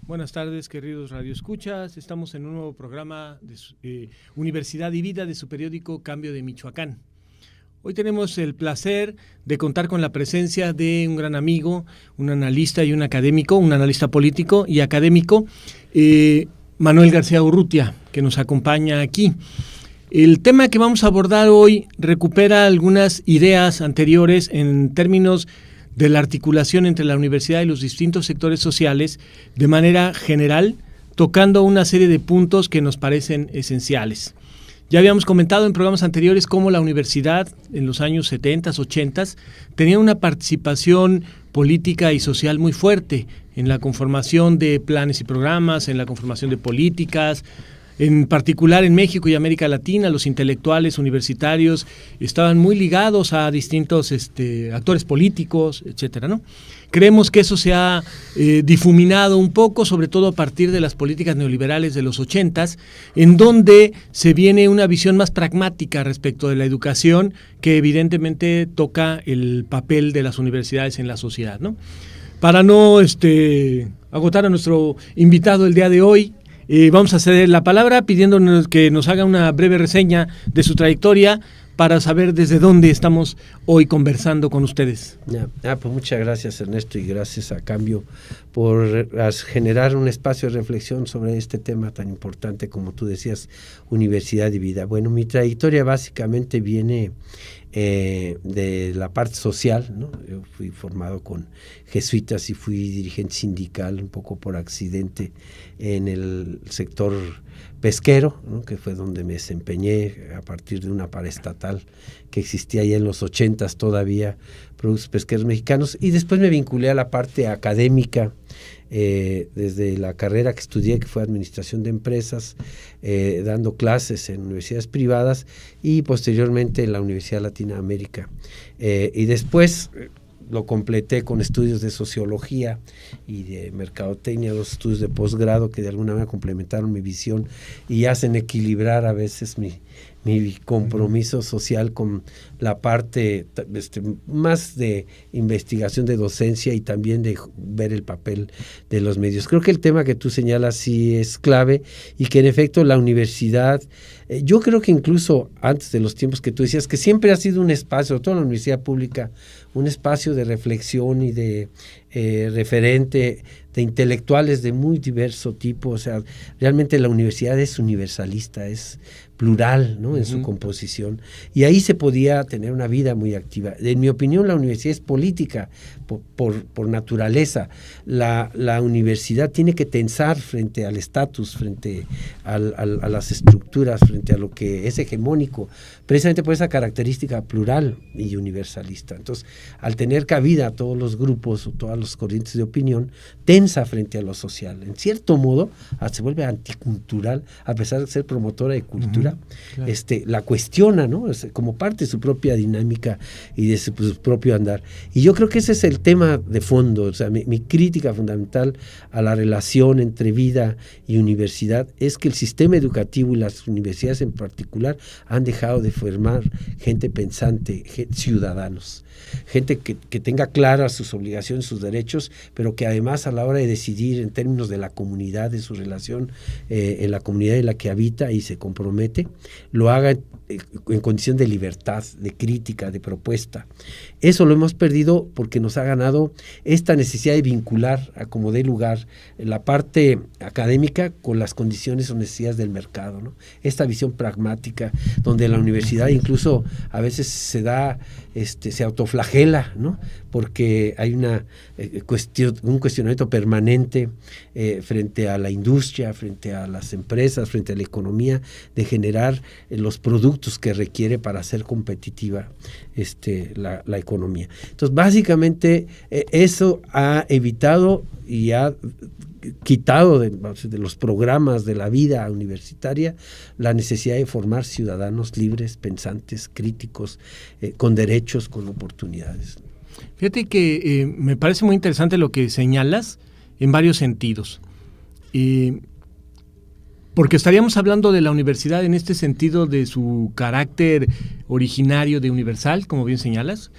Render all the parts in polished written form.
Buenas tardes, queridos radioescuchas. Estamos en un nuevo programa de Universidad y Vida de su periódico Cambio de Michoacán. Hoy tenemos el placer de contar con la presencia de un gran amigo, un analista y un académico, un analista político y académico, Manuel García Urrutia, que nos acompaña aquí. El tema que vamos a abordar hoy recupera algunas ideas anteriores en términos de la articulación entre la universidad y los distintos sectores sociales de manera general, tocando una serie de puntos que nos parecen esenciales. Ya habíamos comentado en programas anteriores cómo la universidad en los años 70, 80 tenía una participación política y social muy fuerte en la conformación de planes y programas, en la conformación de políticas. En particular en México y América Latina, los intelectuales universitarios estaban muy ligados a distintos actores políticos, etcétera, ¿no? Creemos que eso se ha difuminado un poco, sobre todo a partir de las políticas neoliberales de los 80s, en donde se viene una visión más pragmática respecto de la educación, que evidentemente toca el papel de las universidades en la sociedad, ¿no? Para no agotar a nuestro invitado el día de hoy, vamos a ceder la palabra pidiéndonos que nos haga una breve reseña de su trayectoria para saber desde dónde estamos hoy conversando con ustedes. Pues muchas gracias, Ernesto, y gracias a Cambio por generar un espacio de reflexión sobre este tema tan importante como tú decías, universidad y vida. Bueno, mi trayectoria básicamente viene de la parte social, ¿no? Yo fui formado con jesuitas y fui dirigente sindical un poco por accidente en el sector pesquero, ¿no? Que fue donde me desempeñé a partir de una paraestatal que existía ya en los 80s todavía, Productos Pesqueros Mexicanos, y después me vinculé a la parte académica desde la carrera que estudié, que fue Administración de Empresas, dando clases en universidades privadas y posteriormente en la Universidad Latinoamérica. Y después lo completé con estudios de sociología y de mercadotecnia, dos estudios de posgrado que de alguna manera complementaron mi visión y hacen equilibrar a veces mi compromiso social con la parte más de investigación, de docencia y también de ver el papel de los medios. Creo que el tema que tú señalas sí es clave y que en efecto la universidad, yo creo que incluso antes de los tiempos que tú decías, que siempre ha sido un espacio, sobre todo la universidad pública, un espacio de reflexión y de referente de intelectuales de muy diverso tipo. O sea, realmente la universidad es universalista, es plural, ¿no? En su composición, y ahí se podía tener una vida muy activa. En mi opinión, la universidad es política por naturaleza. La universidad tiene que tensar frente al estatus, frente a las estructuras, frente a lo que es hegemónico, precisamente por esa característica plural y universalista. Entonces, al tener cabida a todos los grupos o todas las corrientes de opinión, tensa frente a lo social. En cierto modo, se vuelve anticultural, a pesar de ser promotora de cultura. Claro. La cuestiona, ¿no? Como parte de su propia dinámica y de su propio andar. Y yo creo que ese es el tema de fondo. O sea, mi crítica fundamental a la relación entre vida y universidad es que el sistema educativo y las universidades en particular han dejado de formar gente pensante, ciudadanos. Gente que tenga claras sus obligaciones, sus derechos, pero que además a la hora de decidir en términos de la comunidad, de su relación en la comunidad en la que habita y se compromete, lo haga en condición de libertad, de crítica, de propuesta. Eso lo hemos perdido porque nos ha ganado esta necesidad de vincular a como dé lugar la parte académica con las condiciones o necesidades del mercado, ¿no? Esta visión pragmática donde la universidad incluso a veces se autoflagela, ¿no? Porque hay un cuestionamiento permanente frente a la industria, frente a las empresas, frente a la economía, de generar los productos que requiere para ser competitiva la economía. Entonces, básicamente, eso ha evitado y ha quitado de los programas de la vida universitaria la necesidad de formar ciudadanos libres, pensantes, críticos, con derechos, con oportunidades. Fíjate que me parece muy interesante lo que señalas en varios sentidos. Porque estaríamos hablando de la universidad en este sentido de su carácter originario de universal, como bien señalas,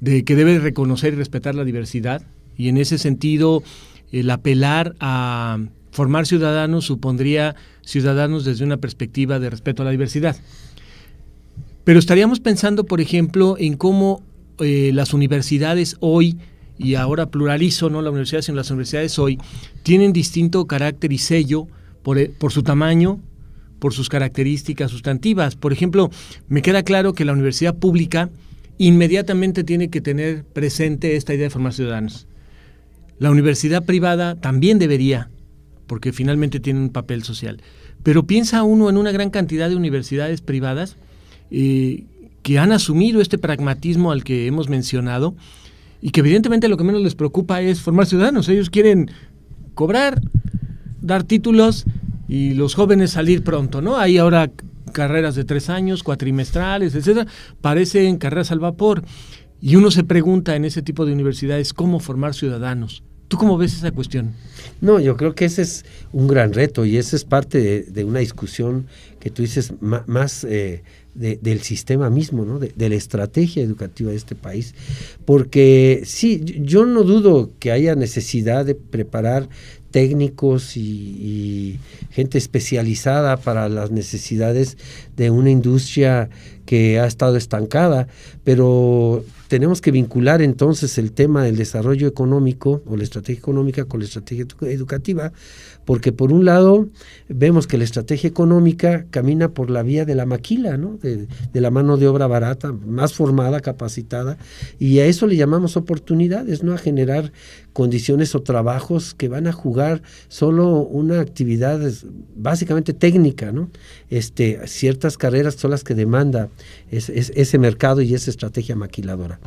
de que debe reconocer y respetar la diversidad, y en ese sentido el apelar a formar ciudadanos supondría ciudadanos desde una perspectiva de respeto a la diversidad. Pero estaríamos pensando, por ejemplo, en cómo las universidades hoy, y ahora pluralizo, no la universidad, sino las universidades hoy, tienen distinto carácter y sello por su tamaño, por sus características sustantivas. Por ejemplo, me queda claro que la universidad pública inmediatamente tiene que tener presente esta idea de formar ciudadanos. La universidad privada también debería, porque finalmente tiene un papel social. Pero piensa uno en una gran cantidad de universidades privadas que han asumido este pragmatismo al que hemos mencionado y que evidentemente lo que menos les preocupa es formar ciudadanos. Ellos quieren cobrar, dar títulos y los jóvenes salir pronto, ¿no? Hay ahora carreras de 3 años, cuatrimestrales, etcétera, parecen carreras al vapor. Y uno se pregunta en ese tipo de universidades cómo formar ciudadanos. ¿Tú cómo ves esa cuestión? No, yo creo que ese es un gran reto y ese es parte de una discusión que tú dices más del sistema mismo, ¿no? De la estrategia educativa de este país, porque sí, yo no dudo que haya necesidad de preparar técnicos y gente especializada para las necesidades de una industria que ha estado estancada, pero tenemos que vincular entonces el tema del desarrollo económico o la estrategia económica con la estrategia educativa, porque por un lado vemos que la estrategia económica camina por la vía de la maquila, ¿no? de la mano de obra barata, más formada, capacitada, y a eso le llamamos oportunidades, ¿no? A generar condiciones o trabajos que van a jugar solo una actividad básicamente técnica, ¿no? Ciertas carreras son las que demanda ese mercado y esa estrategia maquiladora.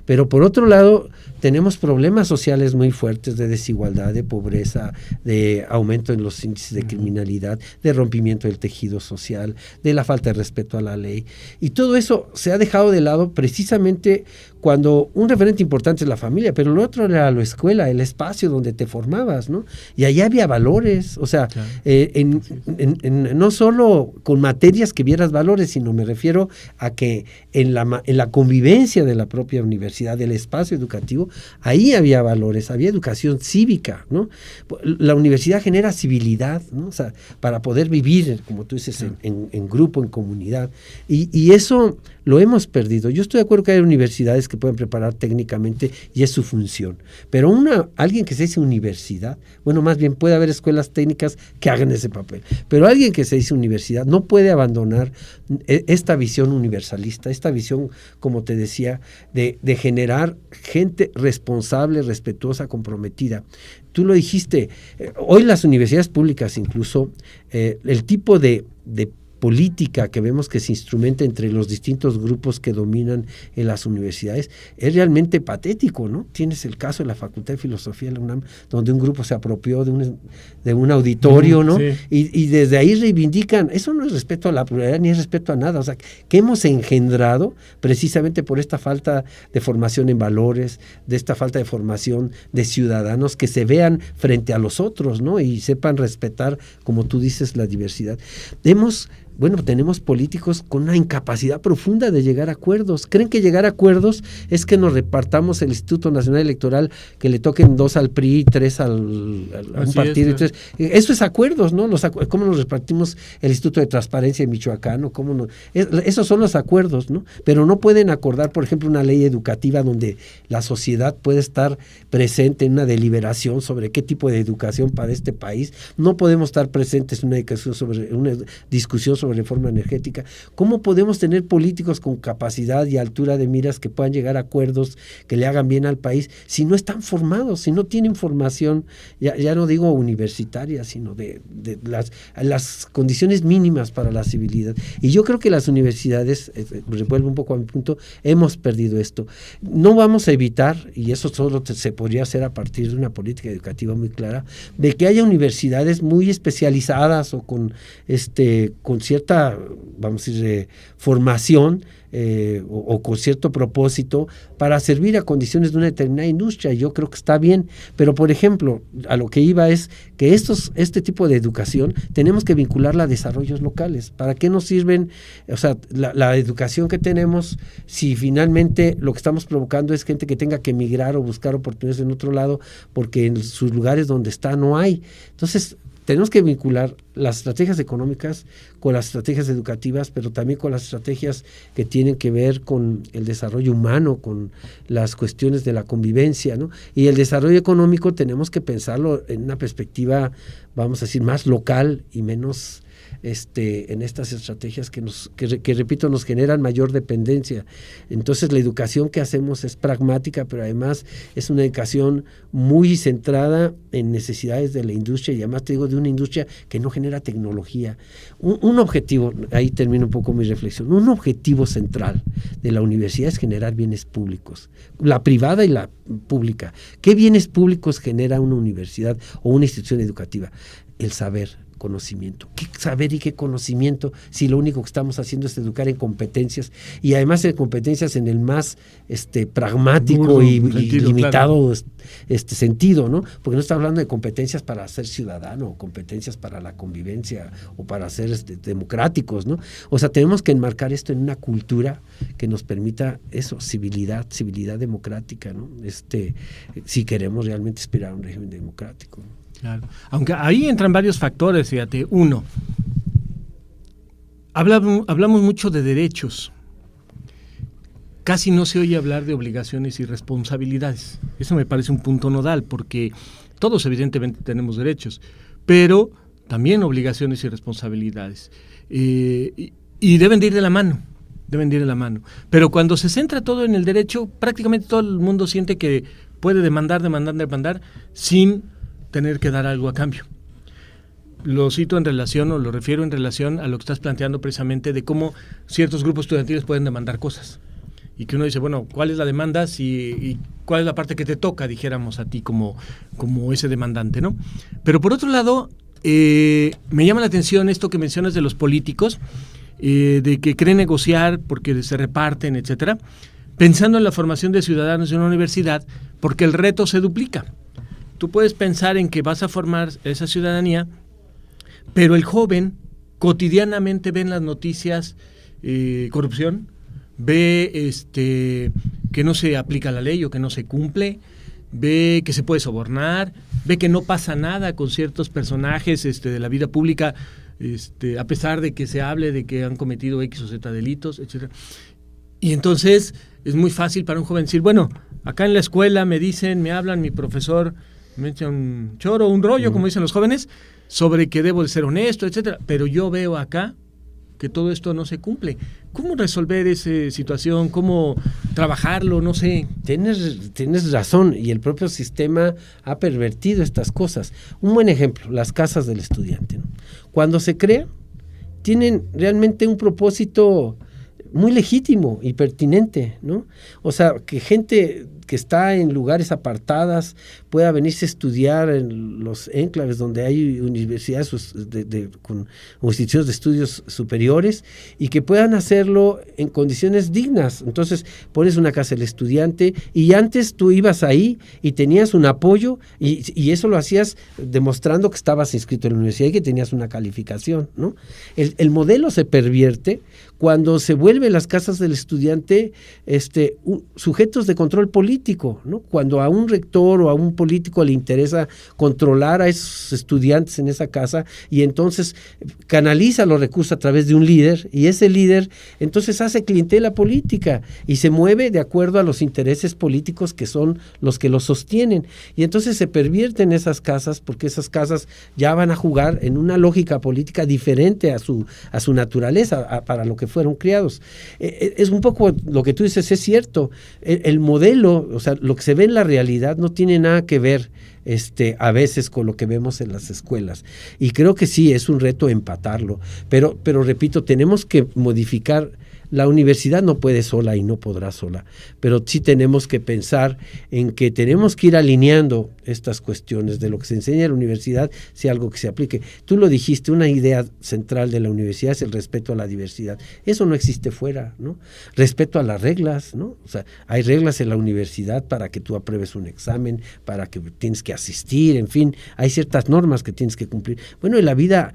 Pero por otro lado, tenemos problemas sociales muy fuertes de desigualdad, de pobreza, de aumento en los índices de criminalidad, de rompimiento del tejido social, de la falta de respeto a la ley. Y todo eso se ha dejado de lado precisamente cuando un referente importante es la familia, pero lo otro era la escuela, el espacio donde te formabas, ¿no? Y allá había valores, o sea, claro. No solo con materias que vieras valores, sino me refiero a que en la convivencia de la propia universidad, del espacio educativo, ahí había valores, había educación cívica, ¿no? La universidad genera civilidad, ¿no? O sea, para poder vivir, como tú dices, en grupo, en comunidad, y eso lo hemos perdido. Yo estoy de acuerdo que hay universidades que pueden preparar técnicamente y es su función, pero alguien que se dice universidad, bueno, más bien puede haber escuelas técnicas que hagan ese papel, pero alguien que se dice universidad no puede abandonar esta visión universalista, esta visión, como te decía, de generar gente responsable, respetuosa, comprometida. Tú lo dijiste, hoy las universidades públicas incluso, el tipo de política que vemos que se instrumenta entre los distintos grupos que dominan en las universidades es realmente patético, ¿no? Tienes el caso de la Facultad de Filosofía de la UNAM, donde un grupo se apropió de un auditorio, ¿no? Sí. Y desde ahí reivindican, eso no es respeto a la pluralidad ni es respeto a nada, o sea, que hemos engendrado precisamente por esta falta de formación en valores, de esta falta de formación de ciudadanos que se vean frente a los otros, ¿no? Y sepan respetar, como tú dices, la diversidad. Tenemos políticos con una incapacidad profunda de llegar a acuerdos. ¿Creen que llegar a acuerdos es que nos repartamos el Instituto Nacional Electoral, que le toquen 2 al PRI, 3 a un partido? Es, eso es acuerdos, ¿no? ¿Cómo nos repartimos el Instituto de Transparencia en Michoacán? Esos son los acuerdos, ¿no? Pero no pueden acordar, por ejemplo, una ley educativa donde la sociedad puede estar presente en una deliberación sobre qué tipo de educación para este país. No podemos estar presentes en una discusión sobre reforma energética. ¿Cómo podemos tener políticos con capacidad y altura de miras que puedan llegar a acuerdos que le hagan bien al país si no están formados, si no tienen formación, ya no digo universitaria, sino de las condiciones mínimas para la civilidad? Y yo creo que las universidades, vuelvo un poco a mi punto, hemos perdido esto. No vamos a evitar, y eso solo se podría hacer a partir de una política educativa muy clara, de que haya universidades muy especializadas o con cierta cierta, vamos a decir, formación o con cierto propósito para servir a condiciones de una determinada industria. Yo creo que está bien, pero por ejemplo, a lo que iba es que este tipo de educación tenemos que vincularla a desarrollos locales. ¿Para qué nos sirven, o sea, la educación que tenemos si finalmente lo que estamos provocando es gente que tenga que emigrar o buscar oportunidades en otro lado porque en sus lugares donde está no hay? Entonces, tenemos que vincular las estrategias económicas con las estrategias educativas, pero también con las estrategias que tienen que ver con el desarrollo humano, con las cuestiones de la convivencia, ¿no? Y el desarrollo económico tenemos que pensarlo en una perspectiva, vamos a decir, más local y menos en estas estrategias que repito, nos generan mayor dependencia. Entonces la educación que hacemos es pragmática, pero además es una educación muy centrada en necesidades de la industria, y además te digo, de una industria que no genera tecnología. Un objetivo, ahí termino un poco mi reflexión, un objetivo central de la universidad es generar bienes públicos, la privada y la pública. ¿Qué bienes públicos genera una universidad o una institución educativa? El saber, conocimiento. ¿Qué saber y qué conocimiento si lo único que estamos haciendo es educar en competencias, y además en competencias en el más pragmático y limitado, claro, sentido, ¿no? Porque no está hablando de competencias para ser ciudadano, o competencias para la convivencia o para ser democráticos, ¿no? O sea, tenemos que enmarcar esto en una cultura que nos permita eso, civilidad democrática, ¿no? Si queremos realmente aspirar a un régimen democrático, ¿no? Claro. Aunque ahí entran varios factores, fíjate. Uno, hablamos mucho de derechos. Casi no se oye hablar de obligaciones y responsabilidades. Eso me parece un punto nodal, porque todos evidentemente tenemos derechos, pero también obligaciones y responsabilidades. Y deben de ir de la mano. Pero cuando se centra todo en el derecho, prácticamente todo el mundo siente que puede demandar sin tener que dar algo a cambio. Lo cito en relación, o lo refiero en relación a lo que estás planteando precisamente de cómo ciertos grupos estudiantiles pueden demandar cosas. Y que uno dice, bueno, ¿cuál es la demanda y cuál es la parte que te toca, dijéramos, a ti como ese demandante, ¿no? Pero por otro lado, me llama la atención esto que mencionas de los políticos, de que creen negociar porque se reparten, etcétera, pensando en la formación de ciudadanos de una universidad, porque el reto se duplica. Tú puedes pensar en que vas a formar esa ciudadanía, pero el joven cotidianamente ve en las noticias corrupción, ve que no se aplica la ley o que no se cumple, ve que se puede sobornar, ve que no pasa nada con ciertos personajes de la vida pública, a pesar de que se hable de que han cometido X o Z delitos, etc. Y entonces es muy fácil para un joven decir, bueno, acá en la escuela me hablan, mi profesor me echa un choro, un rollo, como dicen los jóvenes, sobre que debo de ser honesto, etcétera. Pero yo veo acá que todo esto no se cumple. ¿Cómo resolver esa situación? ¿Cómo trabajarlo? No sé. Tienes razón, y el propio sistema ha pervertido estas cosas. Un buen ejemplo, las casas del estudiante, ¿no? Cuando se crean, tienen realmente un propósito muy legítimo y pertinente, ¿no? O sea, que gente que está en lugares apartadas pueda venirse a estudiar en los enclaves donde hay universidades con instituciones de estudios superiores, y que puedan hacerlo en condiciones dignas. Entonces pones una casa del estudiante, y antes tú ibas ahí y tenías un apoyo, y eso lo hacías demostrando que estabas inscrito en la universidad y que tenías una calificación, ¿no? El modelo se pervierte cuando se vuelven las casas del estudiante sujetos de control político, ¿no? Cuando a un rector o a un político le interesa controlar a esos estudiantes en esa casa, y entonces canaliza los recursos a través de un líder, y ese líder entonces hace clientela política y se mueve de acuerdo a los intereses políticos que son los que los sostienen, y entonces se pervierten esas casas, porque esas casas ya van a jugar en una lógica política diferente a su naturaleza, para lo que fueron criados. Es un poco lo que tú dices, es cierto. El modelo, o sea, lo que se ve en la realidad no tiene nada que ver a veces con lo que vemos en las escuelas. Y creo que sí, es un reto empatarlo. Pero repito, tenemos que modificar la universidad no puede sola y no podrá sola, pero sí tenemos que pensar en que tenemos que ir alineando estas cuestiones de lo que se enseña en la universidad, sea algo que se aplique. Tú lo dijiste, una idea central de la universidad es el respeto a la diversidad. Eso no existe fuera, ¿no? Respeto a las reglas, ¿no? O sea, hay reglas en la universidad para que tú apruebes un examen, para que tienes que asistir, en fin, hay ciertas normas que tienes que cumplir. Bueno, en la vida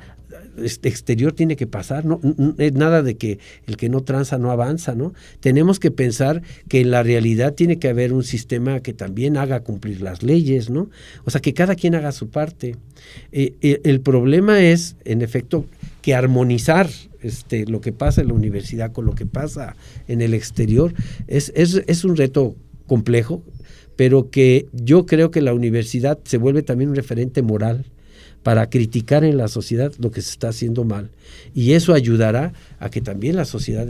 exterior tiene que pasar, no es nada de que el que no tranza no avanza, ¿no? Tenemos que pensar que en la realidad tiene que haber un sistema que también haga cumplir las leyes, ¿no? O sea, que cada quien haga su parte. El problema es, en efecto, que armonizar lo que pasa en la universidad con lo que pasa en el exterior es un reto complejo, pero que yo creo que la universidad se vuelve también un referente moral para criticar en la sociedad lo que se está haciendo mal. Y eso ayudará a que también la sociedad,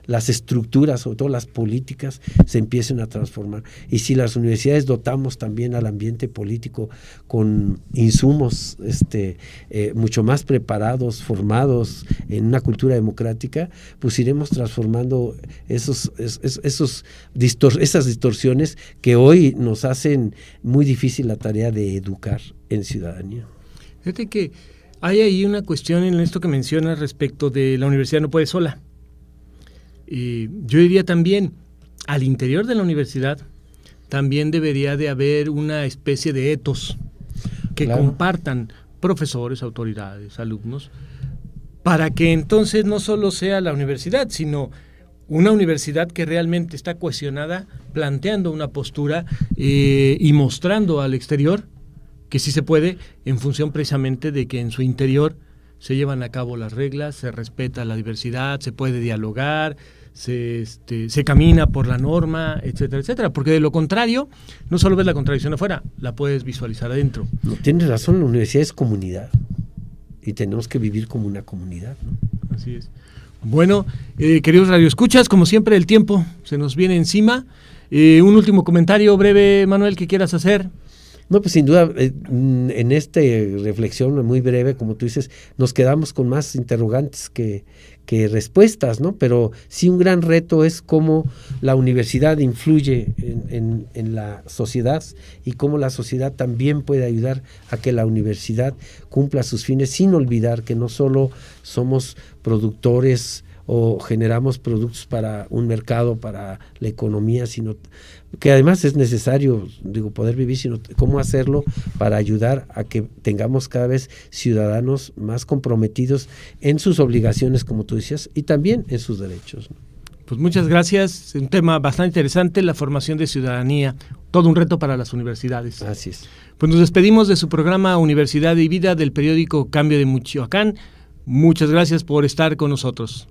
las estructuras, sobre todo las políticas, se empiecen a transformar. Y si las universidades dotamos también al ambiente político con insumos mucho más preparados, formados en una cultura democrática, pues iremos transformando esas distorsiones que hoy nos hacen muy difícil la tarea de educar en ciudadanía. Fíjate que hay ahí una cuestión en esto que mencionas respecto de la universidad no puede sola. Yo diría también, al interior de la universidad también debería de haber una especie de etos que compartan profesores, autoridades, alumnos, para que entonces no solo sea la universidad, sino una universidad que realmente está cohesionada, planteando una postura y mostrando al exterior que sí se puede, en función precisamente de que en su interior se llevan a cabo las reglas, se respeta la diversidad, se puede dialogar, se camina por la norma, etcétera, etcétera. Porque de lo contrario, no solo ves la contradicción afuera, la puedes visualizar adentro. No, tienes razón, la universidad es comunidad y tenemos que vivir como una comunidad, ¿no? Así es. Bueno, queridos radioescuchas, como siempre el tiempo se nos viene encima. Un último comentario breve, Manuel, que quieras hacer. No, pues sin duda, en esta reflexión muy breve, como tú dices, nos quedamos con más interrogantes que respuestas, ¿no? Pero sí un gran reto es cómo la universidad influye en la sociedad y cómo la sociedad también puede ayudar a que la universidad cumpla sus fines, sin olvidar que no solo somos productores o generamos productos para un mercado, para la economía, sino que además es necesario, poder vivir, sino cómo hacerlo para ayudar a que tengamos cada vez ciudadanos más comprometidos en sus obligaciones, como tú decías, y también en sus derechos, ¿no? Pues muchas gracias, un tema bastante interesante, la formación de ciudadanía, todo un reto para las universidades. Así es. Pues nos despedimos de su programa Universidad y Vida del periódico Cambio de Michoacán. Muchas gracias por estar con nosotros.